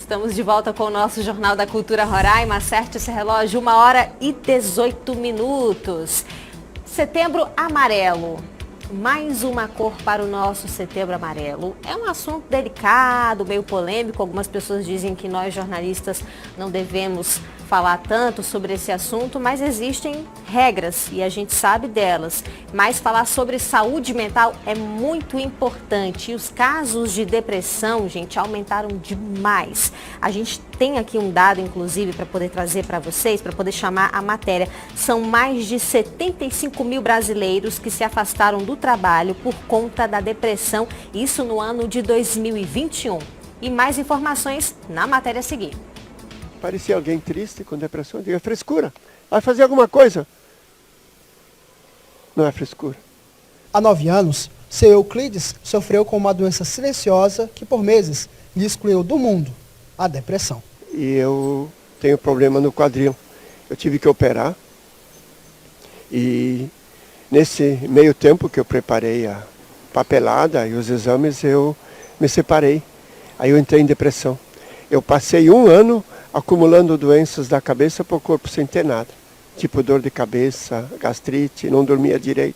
Estamos de volta com o nosso Jornal da Cultura Roraima. Acerte esse relógio, 1h18. Setembro Amarelo. Mais uma cor para o nosso Setembro Amarelo. É um assunto delicado, meio polêmico. Algumas pessoas dizem que nós jornalistas não devemos falar tanto sobre esse assunto, mas existem regras e a gente sabe delas. Mas falar sobre saúde mental é muito importante. E os casos de depressão, gente, aumentaram demais. A gente tem aqui um dado, inclusive, para poder trazer para vocês, para poder chamar a matéria. São mais de 75 mil brasileiros que se afastaram do trabalho por conta da depressão, isso no ano de 2021. E mais informações na matéria a seguir. Parecia alguém triste com depressão, diga, frescura, vai fazer alguma coisa. Não é frescura. Há 9 anos, seu Euclides sofreu com uma doença silenciosa que por meses lhe excluiu do mundo, a depressão. E eu tenho problema no quadril. Eu tive que operar. E nesse meio tempo que eu preparei a papelada e os exames, eu me separei. Aí eu entrei em depressão. Eu passei 1 ano acumulando doenças da cabeça para o corpo sem ter nada. Tipo dor de cabeça, gastrite, não dormia direito.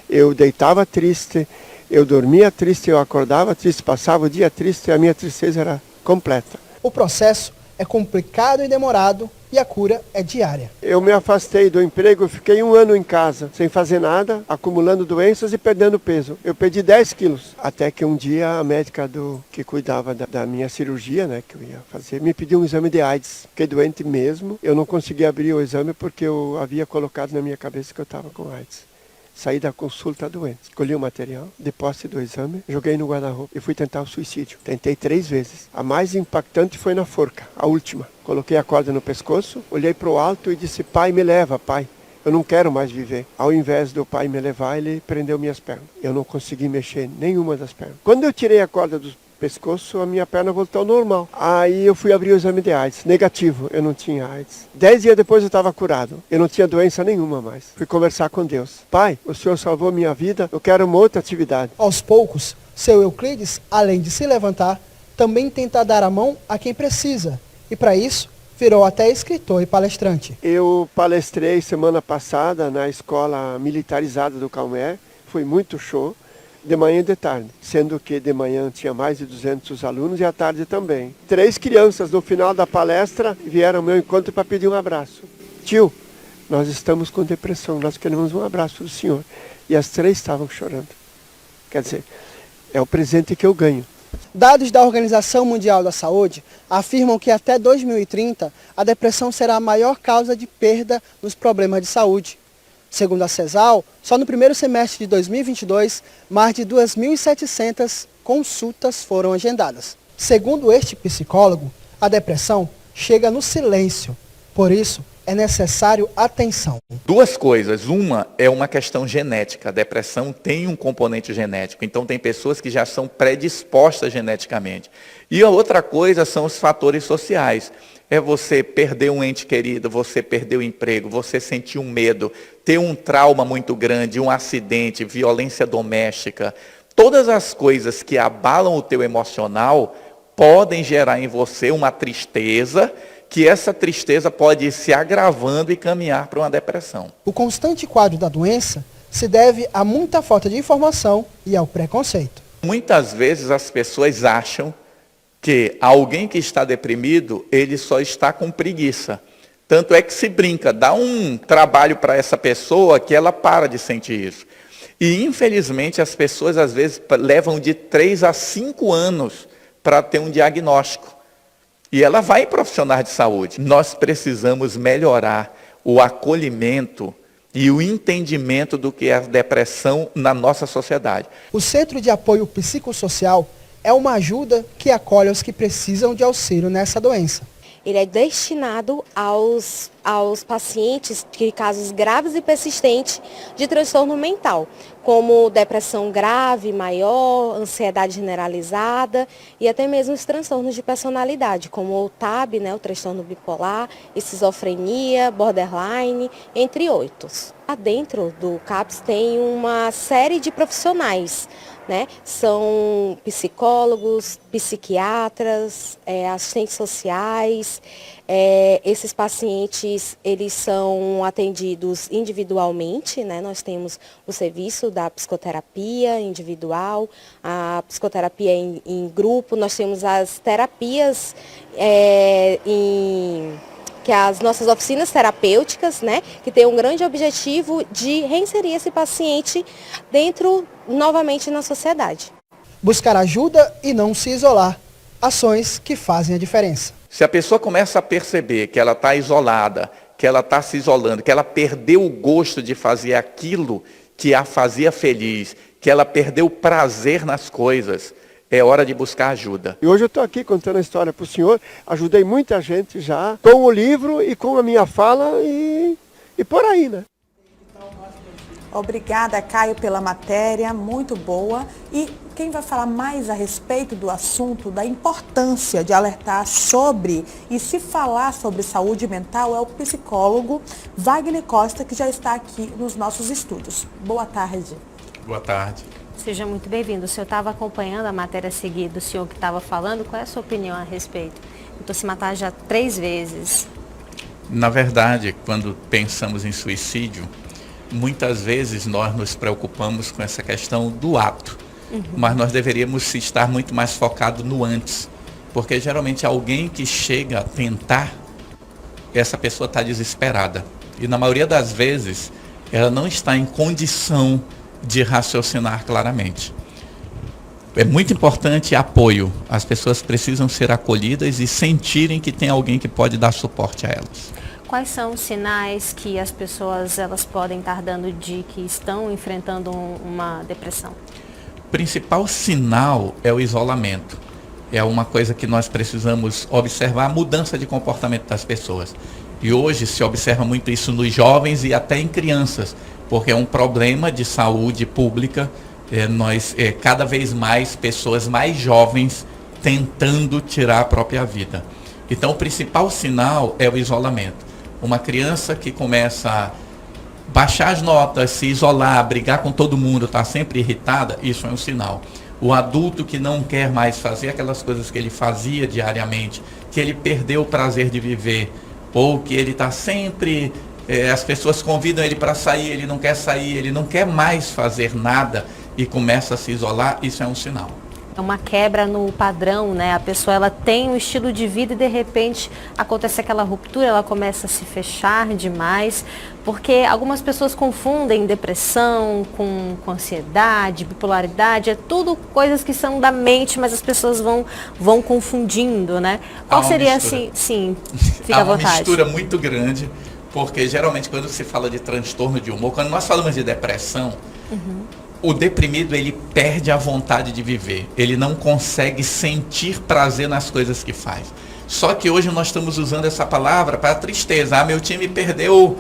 Eu deitava triste, eu dormia triste, eu acordava triste, passava o dia triste e a minha tristeza era completa. O processo é complicado e demorado e a cura é diária. Eu me afastei do emprego, fiquei 1 ano em casa, sem fazer nada, acumulando doenças e perdendo peso. Eu perdi 10 quilos, até que um dia a médica que cuidava da minha cirurgia, né, que eu ia fazer, me pediu um exame de AIDS. Fiquei doente mesmo, eu não consegui abrir o exame porque eu havia colocado na minha cabeça que eu estava com AIDS. Saí da consulta doente, escolhi o material, de posse do exame, joguei no guarda-roupa e fui tentar o suicídio. Tentei 3 vezes. A mais impactante foi na forca, a última. Coloquei a corda no pescoço, olhei para o alto e disse, pai, me leva, pai. Eu não quero mais viver. Ao invés do pai me levar, ele prendeu minhas pernas. Eu não consegui mexer nenhuma das pernas. Quando eu tirei a corda do pescoço, a minha perna voltou ao normal. Aí eu fui abrir o exame de AIDS. Negativo, eu não tinha AIDS. 10 dias depois eu estava curado. Eu não tinha doença nenhuma mais. Fui conversar com Deus. Pai, o Senhor salvou minha vida, eu quero uma outra atividade. Aos poucos, seu Euclides, além de se levantar, também tenta dar a mão a quem precisa. E para isso, virou até escritor e palestrante. Eu palestrei semana passada na escola militarizada do Calmé. Foi muito show. De manhã e de tarde, sendo que de manhã tinha mais de 200 alunos e à tarde também. 3 crianças no final da palestra vieram ao meu encontro para pedir um abraço. Tio, nós estamos com depressão, nós queremos um abraço do senhor. E as 3 estavam chorando. Quer dizer, é o presente que eu ganho. Dados da Organização Mundial da Saúde afirmam que até 2030 a depressão será a maior causa de perda nos problemas de saúde. Segundo a CESAL, só no primeiro semestre de 2022, mais de 2.700 consultas foram agendadas. Segundo este psicólogo, a depressão chega no silêncio. Por isso, é necessário atenção. 2 coisas. Uma é uma questão genética. A depressão tem um componente genético. Então, tem pessoas que já são predispostas geneticamente. E a outra coisa são os fatores sociais. É você perder um ente querido, você perder o emprego, você sentir um medo, ter um trauma muito grande, um acidente, violência doméstica. Todas as coisas que abalam o teu emocional podem gerar em você uma tristeza, que essa tristeza pode ir se agravando e caminhar para uma depressão. O constante quadro da doença se deve a muita falta de informação e ao preconceito. Muitas vezes as pessoas acham que alguém que está deprimido, ele só está com preguiça. Tanto é que se brinca, dá um trabalho para essa pessoa que ela para de sentir isso. E infelizmente as pessoas às vezes levam de 3 a 5 anos para ter um diagnóstico. E ela vai em profissionais de saúde. Nós precisamos melhorar o acolhimento e o entendimento do que é a depressão na nossa sociedade. O Centro de Apoio Psicossocial é uma ajuda que acolhe os que precisam de auxílio nessa doença. Ele é destinado aos pacientes de casos graves e persistentes de transtorno mental, como depressão grave, maior, ansiedade generalizada e até mesmo os transtornos de personalidade, como o TAB, o transtorno bipolar, esquizofrenia, borderline, entre outros. Lá dentro do CAPS tem uma série de profissionais, né? São psicólogos, psiquiatras, assistentes sociais. Esses pacientes, eles são atendidos individualmente, né? Nós temos o serviço da psicoterapia individual, a psicoterapia em grupo, nós temos as terapias que é as nossas oficinas terapêuticas, né, que tem um grande objetivo de reinserir esse paciente novamente na sociedade. Buscar ajuda e não se isolar. Ações que fazem a diferença. Se a pessoa começa a perceber que ela está isolada, que ela está se isolando, que ela perdeu o gosto de fazer aquilo que a fazia feliz, que ela perdeu o prazer nas coisas, é hora de buscar ajuda. E hoje eu estou aqui contando a história para o senhor, ajudei muita gente já, com o livro e com a minha fala e por aí, né? Obrigada, Caio, pela matéria, muito boa. E quem vai falar mais a respeito do assunto, da importância de alertar sobre e se falar sobre saúde mental é o psicólogo Wagner Costa, que já está aqui nos nossos estúdios. Boa tarde. Boa tarde. Seja muito bem-vindo. O senhor estava acompanhando a matéria seguida do senhor que estava falando. Qual é a sua opinião a respeito? Tentou se matar já 3 vezes. Na verdade, quando pensamos em suicídio, muitas vezes nós nos preocupamos com essa questão do ato. Mas nós deveríamos estar muito mais focados no antes. Porque geralmente alguém que chega a tentar, essa pessoa está desesperada. E na maioria das vezes, ela não está em condição de raciocinar claramente. É muito importante apoio. As pessoas precisam ser acolhidas e sentirem que tem alguém que pode dar suporte a elas. Quais são os sinais que as pessoas elas podem estar dando de que estão enfrentando uma depressão? O principal sinal é o isolamento. É uma coisa que nós precisamos observar, a mudança de comportamento das pessoas. E hoje se observa muito isso nos jovens e até em crianças, porque é um problema de saúde pública. Cada vez mais pessoas mais jovens tentando tirar a própria vida. Então o principal sinal é o isolamento. Uma criança que começa a baixar as notas, se isolar, brigar com todo mundo, está sempre irritada, isso é um sinal. O adulto que não quer mais fazer aquelas coisas que ele fazia diariamente, que ele perdeu o prazer de viver, ou que ele está sempre... as pessoas convidam ele para sair, ele não quer sair, ele não quer mais fazer nada e começa a se isolar, isso é um sinal. É uma quebra no padrão, né? A pessoa ela tem um estilo de vida e de repente acontece aquela ruptura, ela começa a se fechar demais, porque algumas pessoas confundem depressão com ansiedade, bipolaridade, é tudo coisas que são da mente, mas as pessoas vão confundindo, né? Qual seria assim? Sim, fica à vontade. Há uma mistura muito grande. Porque geralmente quando se fala de transtorno de humor, quando nós falamos de depressão, o deprimido ele perde a vontade de viver. Ele não consegue sentir prazer nas coisas que faz. Só que hoje nós estamos usando essa palavra para tristeza. Meu time perdeu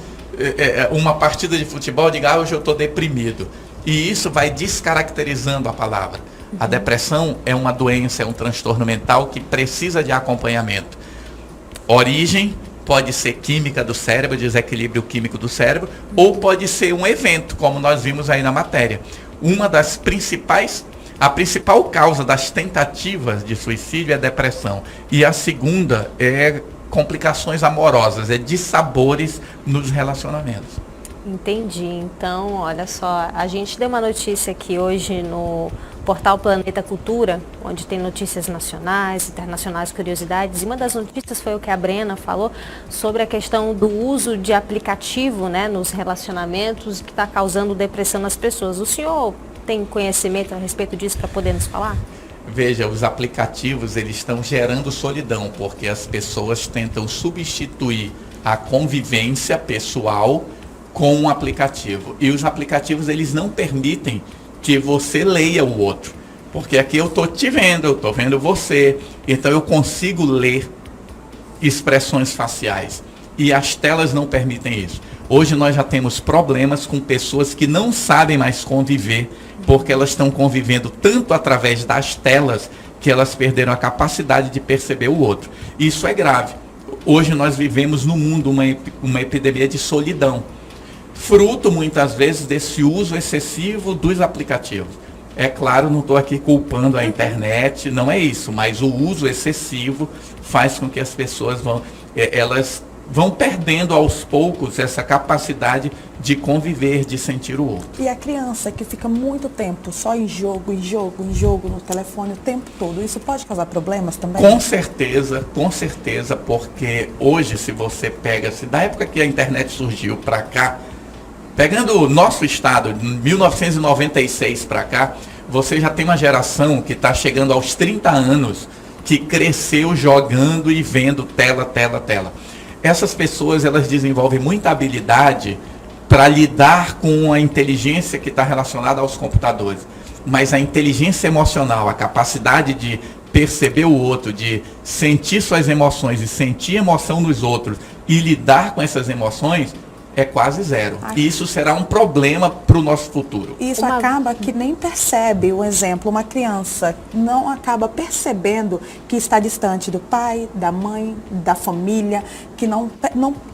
uma partida de futebol, diga, hoje eu estou deprimido. E isso vai descaracterizando a palavra. A depressão é uma doença, é um transtorno mental que precisa de acompanhamento. Origem pode ser química do cérebro, desequilíbrio químico do cérebro, ou pode ser um evento, como nós vimos aí na matéria. A principal causa das tentativas de suicídio é a depressão. E a segunda é complicações amorosas, é dissabores nos relacionamentos. Entendi. Então, olha só, a gente deu uma notícia aqui hoje no portal Planeta Cultura, onde tem notícias nacionais, internacionais, curiosidades, e uma das notícias foi o que a Brena falou sobre a questão do uso de aplicativo, né, nos relacionamentos, que está causando depressão nas pessoas. O senhor tem conhecimento a respeito disso para poder nos falar? Veja, os aplicativos eles estão gerando solidão, porque as pessoas tentam substituir a convivência pessoal com um aplicativo. E os aplicativos eles não permitem que você leia o outro. Porque aqui eu estou te vendo, eu estou vendo você. Então eu consigo ler expressões faciais. E as telas não permitem isso. Hoje nós já temos problemas com pessoas que não sabem mais conviver, porque elas estão convivendo tanto através das telas, que elas perderam a capacidade de perceber o outro. Isso é grave. Hoje nós vivemos no mundo uma epidemia de solidão. Fruto, muitas vezes, desse uso excessivo dos aplicativos. É claro, não estou aqui culpando a internet, não é isso, mas o uso excessivo faz com que as pessoas elas vão perdendo aos poucos essa capacidade de conviver, de sentir o outro. E a criança que fica muito tempo só em jogo, no telefone o tempo todo, isso pode causar problemas também? Com certeza, porque hoje se você pega, da época que a internet surgiu para cá, pegando o nosso estado, de 1996 para cá, você já tem uma geração que está chegando aos 30 anos, que cresceu jogando e vendo tela. Essas pessoas, elas desenvolvem muita habilidade para lidar com a inteligência que está relacionada aos computadores. Mas a inteligência emocional, a capacidade de perceber o outro, de sentir suas emoções e sentir emoção nos outros e lidar com essas emoções, é quase zero. E isso será um problema para o nosso futuro. Isso acaba que nem percebe, um exemplo, uma criança não acaba percebendo que está distante do pai, da mãe, da família, que não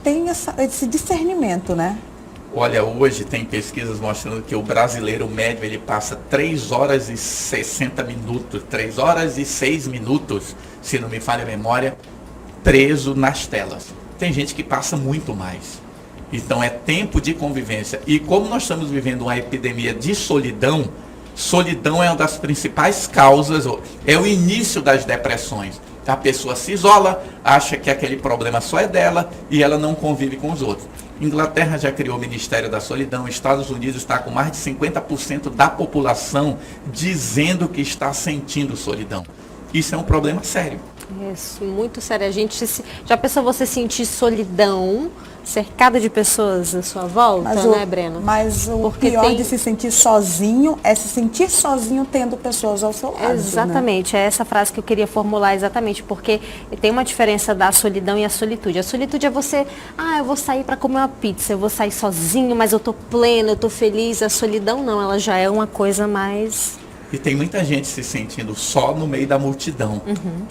tem esse discernimento, né? Olha, hoje tem pesquisas mostrando que o brasileiro médio, ele passa 3 horas e 60 minutos, 3 horas e 6 minutos, se não me falha a memória, preso nas telas. Tem gente que passa muito mais. Então é tempo de convivência. E como nós estamos vivendo uma epidemia de solidão, solidão é uma das principais causas, é o início das depressões. A pessoa se isola, acha que aquele problema só é dela e ela não convive com os outros. Inglaterra já criou o Ministério da Solidão, Estados Unidos está com mais de 50% da população dizendo que está sentindo solidão. Isso é um problema sério. Isso, muito sério. A gente já pensou você sentir solidão, cercada de pessoas à sua volta, né, Breno? Mas o pior de se sentir sozinho é se sentir sozinho tendo pessoas ao seu lado. Exatamente, né? É essa frase que eu queria formular exatamente, porque tem uma diferença da solidão e a solitude. A solitude é você, eu vou sair para comer uma pizza, eu vou sair sozinho, mas eu tô pleno, eu tô feliz. A solidão não, ela já é uma coisa mais... E tem muita gente se sentindo só no meio da multidão.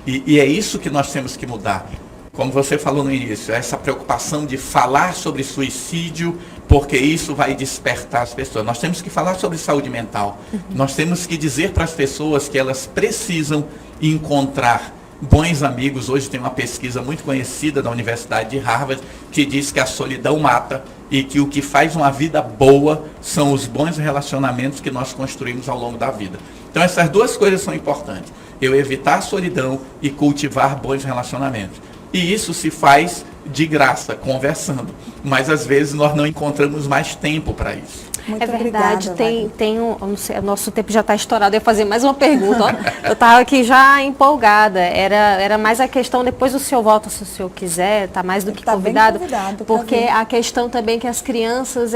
E é isso que nós temos que mudar. Como você falou no início, essa preocupação de falar sobre suicídio, porque isso vai despertar as pessoas. Nós temos que falar sobre saúde mental. Nós temos que dizer para as pessoas que elas precisam encontrar bons amigos. Hoje tem uma pesquisa muito conhecida da Universidade de Harvard que diz que a solidão mata e que o que faz uma vida boa são os bons relacionamentos que nós construímos ao longo da vida. Então essas duas coisas são importantes. Eu evitar a solidão e cultivar bons relacionamentos. E isso se faz de graça, conversando. Mas às vezes nós não encontramos mais tempo para isso. Muito verdade, o nosso tempo já está estourado. Eu ia fazer mais uma pergunta. Eu estava aqui já empolgada. Era mais a questão, depois o senhor volta, se o senhor quiser, está mais do que convidado. Porque a questão também que as crianças,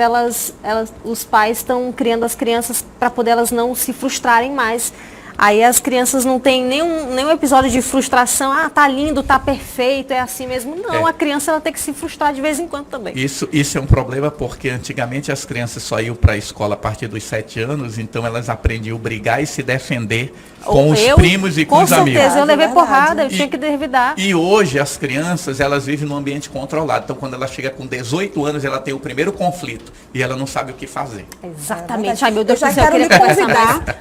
os pais estão criando as crianças para poder elas não se frustrarem mais. Aí as crianças não têm nenhum episódio de frustração, tá lindo, tá perfeito, é assim mesmo. Não, a criança ela tem que se frustrar de vez em quando também. Isso é um problema porque antigamente as crianças só iam para a escola a partir dos 7 anos, então elas aprendiam a brigar e se defender com os primos e com os amigos. Com certeza, eu levei porrada, eu tinha que revidar. E hoje as crianças, elas vivem num ambiente controlado. Então quando ela chega com 18 anos, ela tem o primeiro conflito e ela não sabe o que fazer. Exatamente. Ai, meu Deus do céu, eu quero lhe convidar,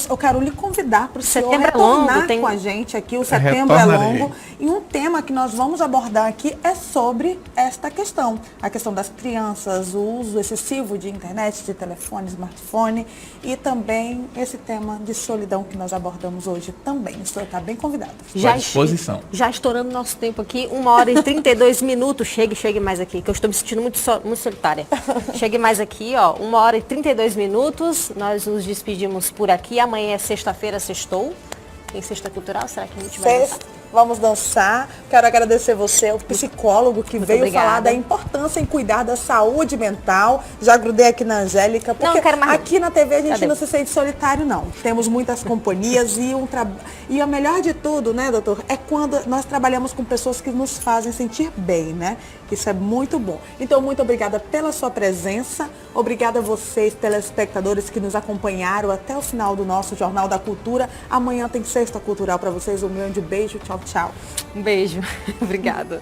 eu quero lhe convidar para o senhor retornar com a gente aqui, o Setembro é Longo. E um tema que nós vamos abordar aqui é sobre esta questão. A questão das crianças, o uso excessivo de internet, de telefone, smartphone e também esse tema de solidão que nós abordamos hoje também. O senhor está bem convidado. À disposição. Já estourando nosso tempo aqui, 1h32. Chegue mais aqui, que eu estou me sentindo muito solitária. Chegue mais aqui, 1h32. Nós nos despedimos por aqui. Amanhã é sexta-feira, sextou. Em Sexta Cultural, será que a gente vai dançar? Vamos dançar. Quero agradecer você, o psicólogo que veio falar da importância em cuidar da saúde mental. Já grudei aqui na Angélica, porque aqui na TV a gente não se sente solitário, não. Temos muitas companhias e o melhor de tudo, né, doutor, é quando nós trabalhamos com pessoas que nos fazem sentir bem, né? Isso é muito bom. Então, muito obrigada pela sua presença. Obrigada a vocês, telespectadores, que nos acompanharam até o final do nosso Jornal da Cultura. Amanhã tem Sexta Cultural para vocês. Um grande beijo. Tchau, tchau. Um beijo. Obrigada.